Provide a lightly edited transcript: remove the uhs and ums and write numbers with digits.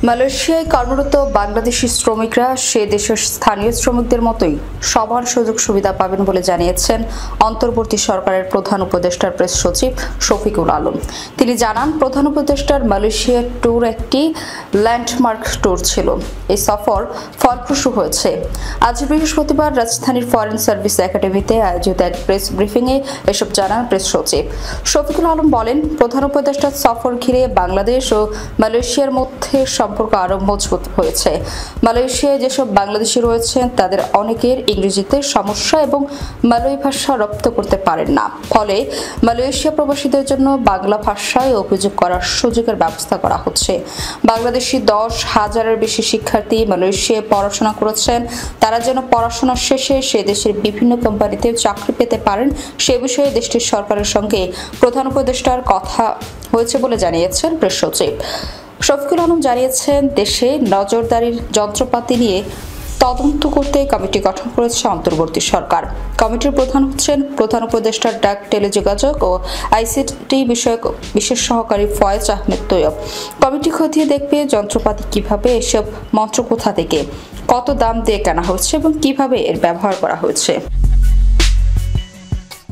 মালয়েশিয়ায় কর্মরত বাংলাদেশি শ্রমিকরা সে দেশের স্থানীয় শ্রমিকদের মতোই সমান সুযোগ সুবিধা পাবেন বলে জানিয়েছেন অন্তর্বর্তী সরকারের প্রধান উপদেষ্টার প্রেস সচিব শফিকুল আলম। তিনি জানান, প্রধান উপদেষ্টার মালয়েশিয়া ট্যুর একটি ল্যান্ডমার্ক ট্যুর ছিল। এই সফর ফলপ্রসূ হয়েছে। আজ বৃহস্পতিবার রাজধানীর ফরেন সার্ভিস একাডেমিতে আয়োজিত এক প্রেস ব্রিফিংয়ে এসব জানান প্রেস সচিব শফিকুল আলম। বলেন, প্রধান উপদেষ্টার সফর ঘিরে বাংলাদেশ ও মালয়েশিয়ার মধ্যে সম্পর্ক আরো মজবুত হয়েছে। মালয়েশিয়ায় যেসব বাংলাদেশি রয়েছেন তাদের অনেকের ইংরেজিতে সমস্যা এবং মালয় ভাষা রপ্ত করতে পারেন না। ফলে মালয়েশিয়া প্রবাসীদের জন্য বাংলা ভাষায় অভিযোগ করার সুযোগের ব্যবস্থা করা হচ্ছে। বাংলাদেশি 10,000-এর বেশি শিক্ষার্থী মালয়েশিয়ায় পড়াশোনা করেছেন। তারা যেন পড়াশোনা শেষে সে দেশের বিভিন্ন কোম্পানিতে চাকরি পেতে পারেন সে বিষয়ে দেশটির সরকারের সঙ্গে প্রধান উপদেষ্টার কথা হয়েছে বলে জানিয়েছেন প্রেস সচিব শফিকুল আলম। জানিয়েছেন, দেশে নজরদারির যন্ত্রপাতি নিয়ে তদন্ত করতে কমিটি গঠন করেছে অন্তর্বর্তী সরকার। কমিটির প্রধান হচ্ছেন প্রধান উপদেষ্টার ডাক, টেলিযোগাযোগ ও আইসিটি বিষয়ক বিশেষ সহকারী ফয়েজ আহমেদ তৈয়ব। কমিটি খতিয়ে দেখবে যন্ত্রপাতি কিভাবে, এসব মন্ত্র কোথা থেকে, কত দাম দিয়ে কেনা হচ্ছে এবং কিভাবে এর ব্যবহার করা হচ্ছে।